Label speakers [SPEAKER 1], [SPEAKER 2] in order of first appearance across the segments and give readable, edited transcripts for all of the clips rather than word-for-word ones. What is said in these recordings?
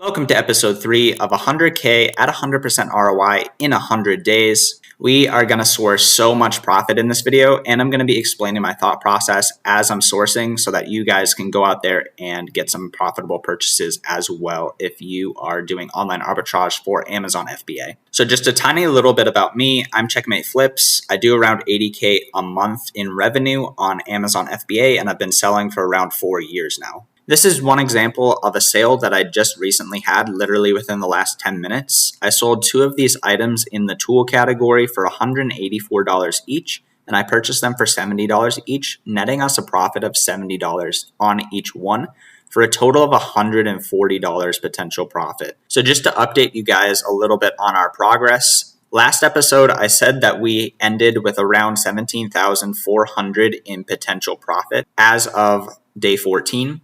[SPEAKER 1] Welcome to episode 3 of 100K at 100% ROI in 100 days. We are going to source so much profit in this video, and I'm going to be explaining my thought process as I'm sourcing so that you guys can go out there and get some profitable purchases as well if you are doing online arbitrage for Amazon FBA. So just a tiny little bit about me. I'm 𝗦cie_𝗰𝗶𝗶𝗹. I do around 80K a month in revenue on Amazon FBA, and I've been selling for around 4 years now. This is one example of a sale that I just recently had, literally within the last 10 minutes. I sold 2 of these items in the tool category for $184 each, and I purchased them for $70 each, netting us a profit of $70 on each one for a total of $140 potential profit. So just to update you guys a little bit on our progress, last episode I said that we ended with around $17,400 in potential profit as of day 14.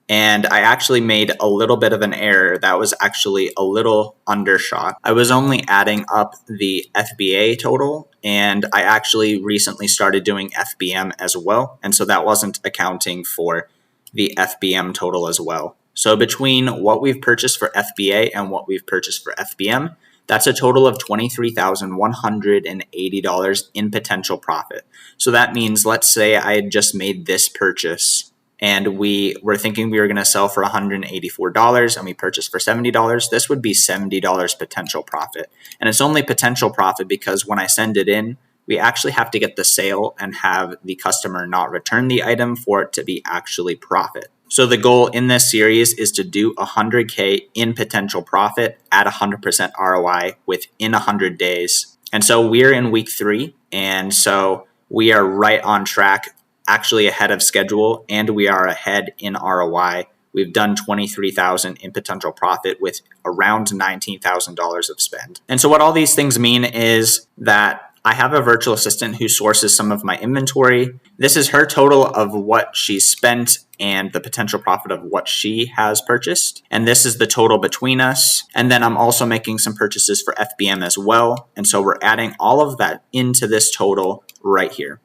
[SPEAKER 1] And I actually made a little bit of an error that was actually a little undershot. I was only adding up the FBA total, and I actually recently started doing FBM as well. And so that wasn't accounting for the FBM total as well. So between what we've purchased for FBA and what we've purchased for FBM, that's a total of $23,180 in potential profit. So that means, let's say I had just made this purchase and we were thinking we were going to sell for $184 and we purchased for $70, this would be $70 potential profit. And it's only potential profit because when I send it in, we actually have to get the sale and have the customer not return the item for it to be actually profit. So the goal in this series is to do 100K in potential profit at 100% ROI within 100 days. And so we're in week 3, and so we are right on track, actually ahead of schedule, and we are ahead in ROI. We've done $23,000 in potential profit with around $19,000 of spend. And so what all these things mean is that I have a virtual assistant who sources some of my inventory. This is her total of what she spent and the potential profit of what she has purchased. And this is the total between us. And then I'm also making some purchases for FBM as well. And so we're adding all of that into this total right here.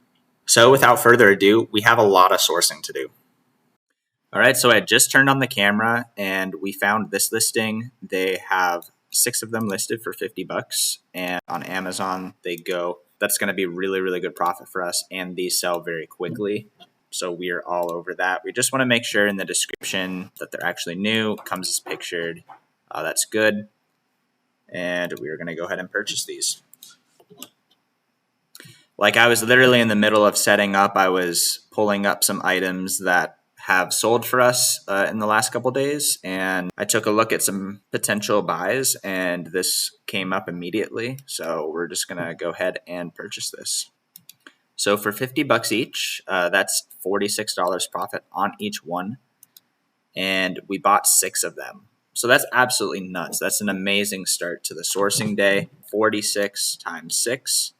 [SPEAKER 1] So without further ado, we have a lot of sourcing to do. All right, so I just turned on the camera and we found this listing. They have 6 of them listed for $50, and on Amazon they go. That's going to be really, really good profit for us, and these sell very quickly. So we are all over that. We just want to make sure in the description that they're actually new. It comes as pictured. That's good. And we are going to go ahead and purchase these. Like, I was literally in the middle of setting up. I was pulling up some items that have sold for us in the last couple days, and I took a look at some potential buys, and this came up immediately. So we're just gonna go ahead and purchase this. So for $50 each, that's $46 profit on each one, and we bought 6 of them. So that's absolutely nuts. That's an amazing start to the sourcing day. 46 times 6.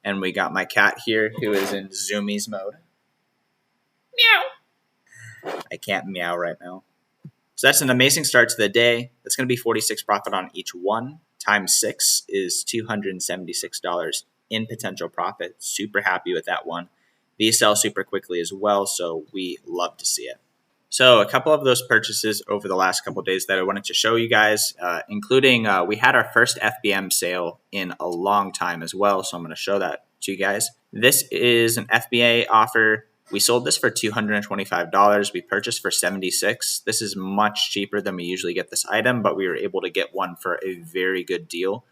[SPEAKER 1] And we got my cat here who is in zoomies mode. Meow. I can't meow right now. So that's an amazing start to the day. That's going to be 46 profit on each one. Times 6 is $276 in potential profit. Super happy with that one. These sell super quickly as well, so we love to see it. So a couple of those purchases over the last couple of days that I wanted to show you guys, including we had our first FBM sale in a long time as well. So I'm going to show that to you guys. This is an FBA offer. We sold this for $225. We purchased for $76. This is much cheaper than we usually get this item, but we were able to get one for a very good deal.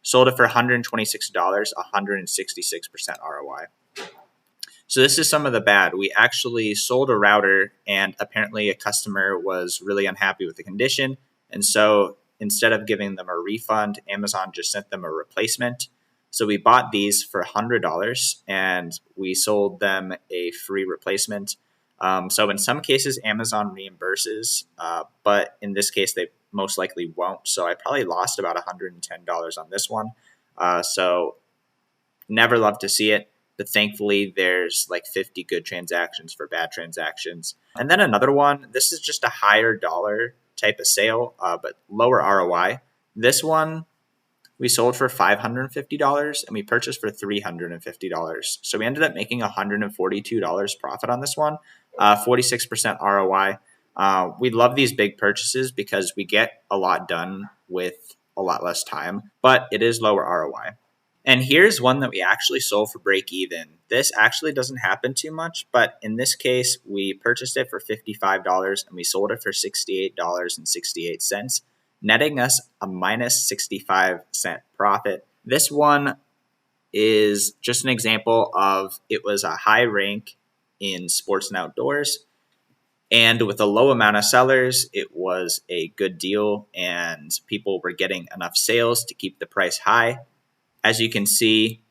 [SPEAKER 1] Sold it for $126, 166% ROI. So this is some of the bad. We actually sold a router, and apparently a customer was really unhappy with the condition. And so instead of giving them a refund, Amazon just sent them a replacement. So we bought these for $100 and we sold them a free replacement. So in some cases, Amazon reimburses, but in this case, they most likely won't. So I probably lost about $110 on this one. So never love to see it. But thankfully, there's like 50 good transactions for bad transactions. And then another one, this is just a higher dollar type of sale, but lower ROI. This one, we sold for $550 and we purchased for $350. So we ended up making $142 profit on this one, 46% ROI. We love these big purchases because we get a lot done with a lot less time, but it is lower ROI. And here's one that we actually sold for break even. This actually doesn't happen too much, but in this case, we purchased it for $55 and we sold it for $68.68, netting us a minus 65-cent profit. This one is just an example of it was a high rank in sports and outdoors. And with a low amount of sellers, it was a good deal and people were getting enough sales to keep the price high. As you can see,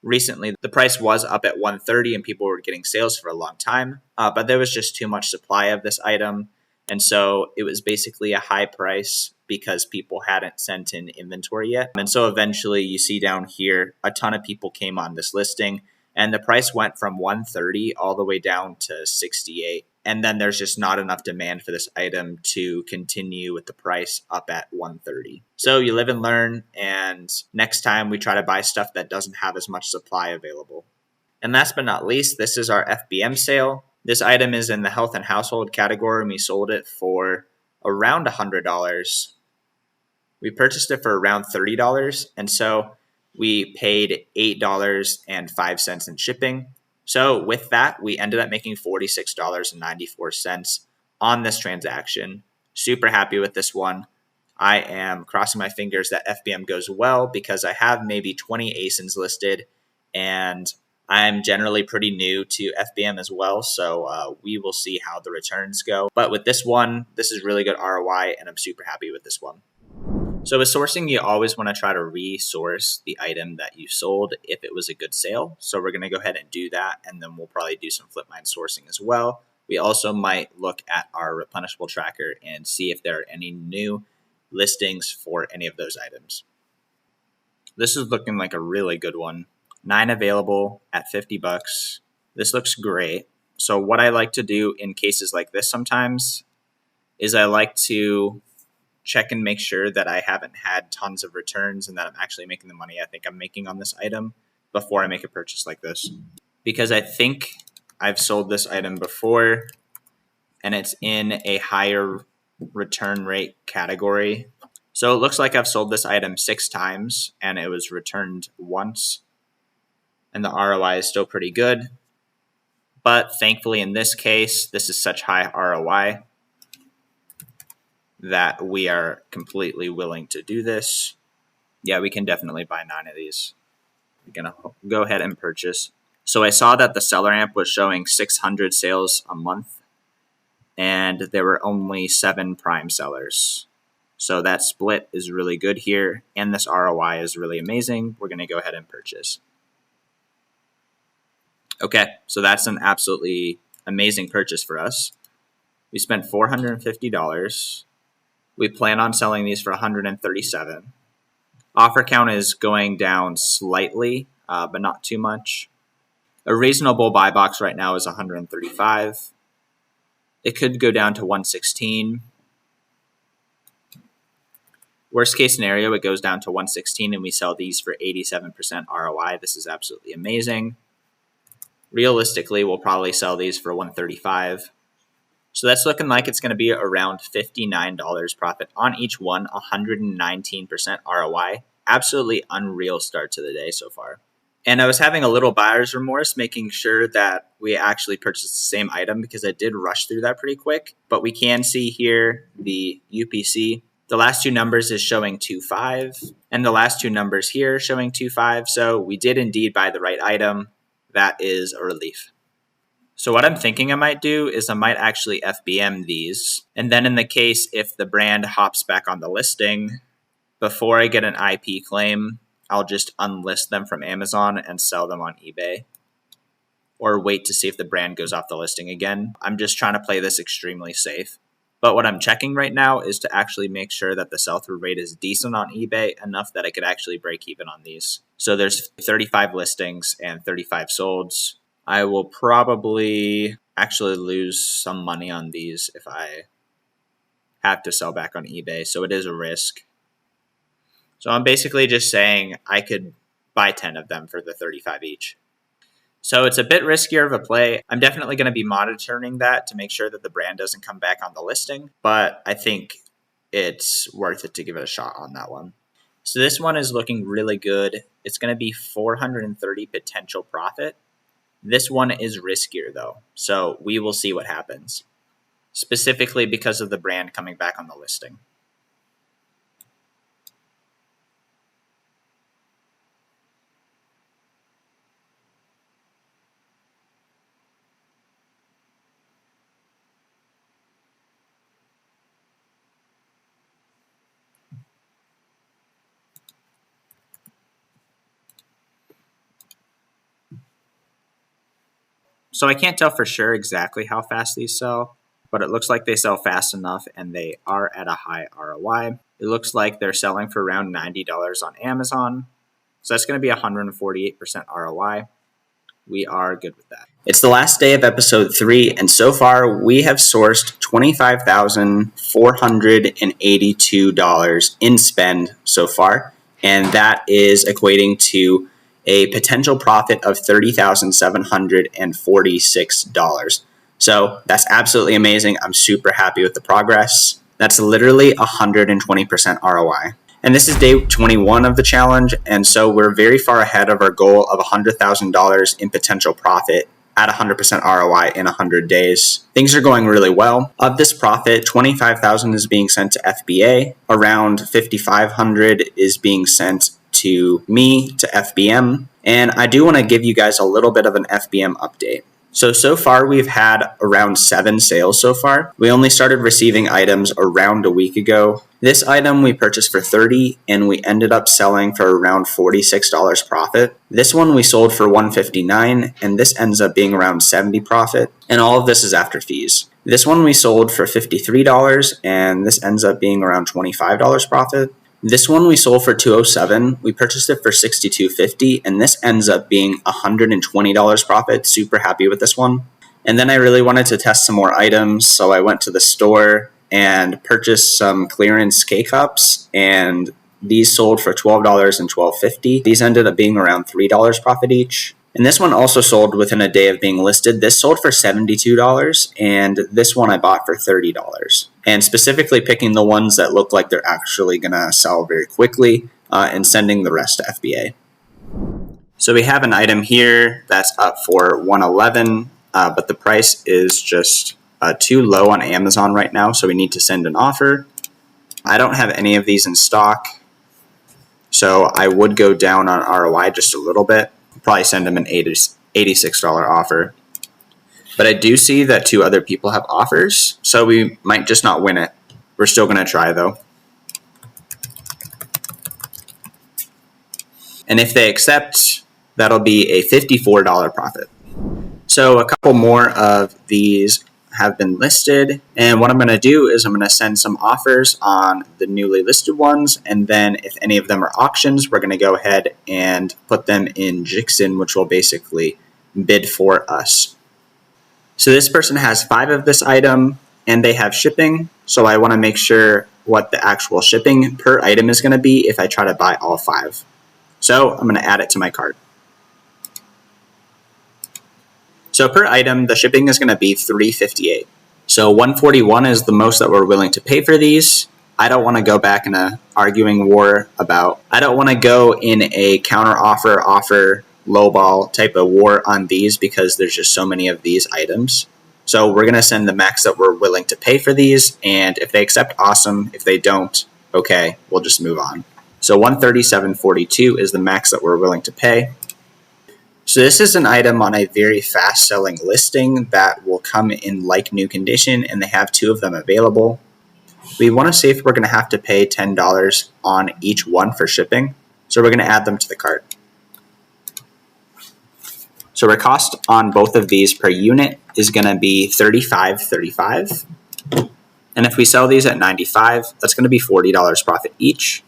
[SPEAKER 1] recently the price was up at $130 and people were getting sales for a long time, but there was just too much supply of this item. And so it was basically a high price because people hadn't sent in inventory yet. And so eventually you see down here, a ton of people came on this listing and the price went from $130 all the way down to $68. And then there's just not enough demand for this item to continue with the price up at $130. So you live and learn, and next time we try to buy stuff that doesn't have as much supply available. And last but not least, this is our FBM sale. This item is in the health and household category, and we sold it for around $100. We purchased it for around $30, and so we paid $8.05 in shipping. So with that, we ended up making $46.94 on this transaction. Super happy with this one. I am crossing my fingers that FBM goes well because I have maybe 20 ASINs listed and I'm generally pretty new to FBM as well. So we will see how the returns go. But with this one, this is really good ROI and I'm super happy with this one. So with sourcing, you always want to try to resource the item that you sold if it was a good sale. So we're going to go ahead and do that, and then we'll probably do some flip mine sourcing as well. We also might look at our replenishable tracker and see if there are any new listings for any of those items. This is looking like a really good one. 9 available at $50. This looks great. So what I like to do in cases like this sometimes is I like to check and make sure that I haven't had tons of returns and that I'm actually making the money I think I'm making on this item before I make a purchase like this. Because I think I've sold this item before and it's in a higher return rate category. So it looks like I've sold this item 6 times and it was returned once. And the ROI is still pretty good. But thankfully in this case, this is such high ROI that we are completely willing to do this. Yeah, we can definitely buy 9 of these. We're going to go ahead and purchase. So I saw that the seller amp was showing 600 sales a month, and there were only 7 prime sellers. So that split is really good here, and this ROI is really amazing. We're going to go ahead and purchase. Okay, so that's an absolutely amazing purchase for us. We spent $450. We plan on selling these for $137. Offer count is going down slightly, but not too much. A reasonable buy box right now is $135. It could go down to $116. Worst case scenario, it goes down to $116 and we sell these for 87% ROI. This is absolutely amazing. Realistically, we'll probably sell these for $135. So that's looking like it's going to be around $59 profit on each one, 119% ROI. Absolutely unreal start to the day so far. And I was having a little buyer's remorse, making sure that we actually purchased the same item because I did rush through that pretty quick. But we can see here the UPC. The last 2 numbers is showing 2.5, and the last 2 numbers here showing 2.5. So we did indeed buy the right item. That is a relief. So what I'm thinking I might do is I might actually FBM these. And then in the case if the brand hops back on the listing, before I get an IP claim, I'll just unlist them from Amazon and sell them on eBay. Or wait to see if the brand goes off the listing again. I'm just trying to play this extremely safe. But what I'm checking right now is to actually make sure that the sell-through rate is decent on eBay, enough that I could actually break even on these. So there's 35 listings and 35 solds. I will probably actually lose some money on these if I have to sell back on eBay. So it is a risk. So I'm basically just saying I could buy 10 of them for the 35 each. So it's a bit riskier of a play. I'm definitely going to be monitoring that to make sure that the brand doesn't come back on the listing, but I think it's worth it to give it a shot on that one. So this one is looking really good. It's going to be 430 potential profit. This one is riskier though, so we will see what happens, specifically because of the brand coming back on the listing. So I can't tell for sure exactly how fast these sell, but it looks like they sell fast enough and they are at a high ROI. It looks like they're selling for around $90 on Amazon. So that's going to be 148% ROI. We are good with that. It's the last day of episode 3, and so far we have sourced $25,482 in spend so far, and that is equating to a potential profit of $30,746. So that's absolutely amazing. I'm super happy with the progress. That's literally 120% ROI. And this is day 21 of the challenge, and so we're very far ahead of our goal of $100,000 in potential profit at 100% ROI in 100 days. Things are going really well. Of this profit, $25,000 is being sent to FBA, around $5,500 is being sent to me, to FBM, and I do want to give you guys a little bit of an FBM update. So far we've had around 7 sales so far. We only started receiving items around a week ago. This item we purchased for $30 and we ended up selling for around $46 profit. This one we sold for $159 and this ends up being around $70 profit, and all of this is after fees. This one we sold for $53 and this ends up being around $25 profit. This one we sold for $207. We purchased it for $62.50, and this ends up being $120 profit. Super happy with this one. And then I really wanted to test some more items, so I went to the store and purchased some clearance K-cups, and these sold for $12 and $12.50. These ended up being around $3 profit each. And this one also sold within a day of being listed. This sold for $72, and this one I bought for $30. And specifically picking the ones that look like they're actually going to sell very quickly and sending the rest to FBA. So we have an item here that's up for $111, but the price is just too low on Amazon right now, so we need to send an offer. I don't have any of these in stock, so I would go down on ROI just a little bit. Probably send them an $86 offer. But I do see that 2 other people have offers, so we might just not win it. We're still going to try though. And if they accept, that'll be a $54 profit. So a couple more of these have been listed, and what I'm going to do is I'm going to send some offers on the newly listed ones, and then if any of them are auctions, we're going to go ahead and put them in Jixin, which will basically bid for us. So this person has 5 of this item and they have shipping, so I want to make sure what the actual shipping per item is going to be if I try to buy all 5. So I'm going to add it to my cart. So per item, the shipping is going to be $358. So $141 is the most that we're willing to pay for these. I don't want to go back in a arguing war about, I don't want to go in a counter offer, lowball type of war on these because there's just so many of these items. So we're going to send the max that we're willing to pay for these, and if they accept, awesome. If they don't, okay, we'll just move on. So $137.42 is the max that we're willing to pay. So this is an item on a very fast selling listing that will come in like new condition, and they have 2 of them available. We want to see if we're going to have to pay $10 on each one for shipping. So we're going to add them to the cart. So our cost on both of these per unit is going to be $35.35. And if we sell these at $95, that's going to be $40 profit each.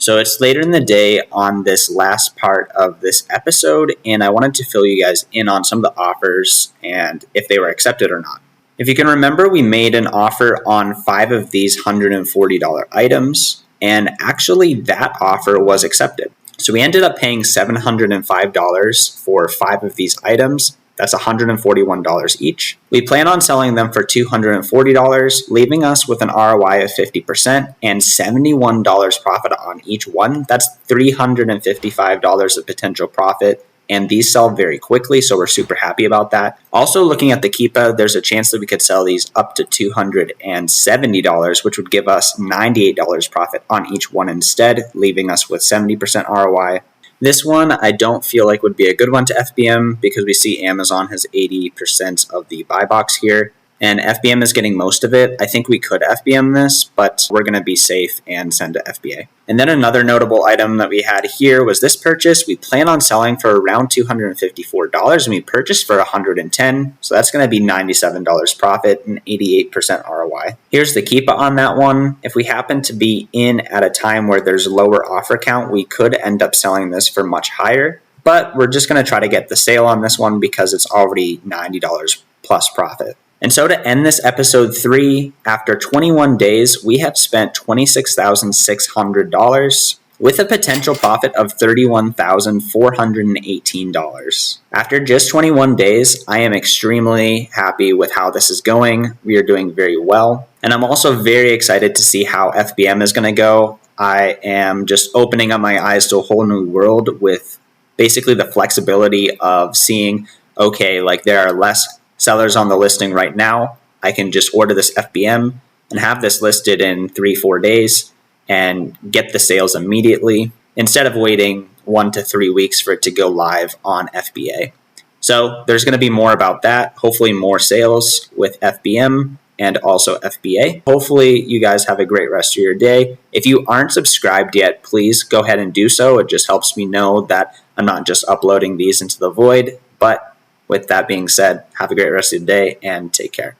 [SPEAKER 1] So it's later in the day on this last part of this episode, and I wanted to fill you guys in on some of the offers and if they were accepted or not. If you can remember, we made an offer on 5 of these $140 items, and actually that offer was accepted. So we ended up paying $705 for 5 of these items. That's $141 each. We plan on selling them for $240, leaving us with an ROI of 50% and $71 profit on each one. That's $355 of potential profit. And these sell very quickly, so we're super happy about that. Also, looking at the 𝗖cie, there's a chance that we could sell these up to $270, which would give us $98 profit on each one instead, leaving us with 70% ROI. This one I don't feel like would be a good one to FBM because we see Amazon has 80% of the buy box here, and FBM is getting most of it. I think we could FBM this, but we're going to be safe and send to FBA. And then another notable item that we had here was this purchase. We plan on selling for around $254, and we purchased for $110, so that's going to be $97 profit and 88% ROI. Here's the 𝗖cie on that one. If we happen to be in at a time where there's lower offer count, we could end up selling this for much higher, but we're just going to try to get the sale on this one because it's already $90 plus profit. And so to end this episode 3, after 21 days, we have spent $26,600 with a potential profit of $31,418. After just 21 days, I am extremely happy with how this is going. We are doing very well. And I'm also very excited to see how FBM is going to go. I am just opening up my eyes to a whole new world with basically the flexibility of seeing, okay, like there are less sellers on the listing right now. I can just order this FBM and have this listed in 3-4 days and get the sales immediately instead of waiting 1 to 3 weeks for it to go live on FBA. So there's going to be more about that. Hopefully more sales with FBM and also FBA. Hopefully you guys have a great rest of your day. If you aren't subscribed yet, please go ahead and do so. It just helps me know that I'm not just uploading these into the void. But with that being said, have a great rest of the day and take care.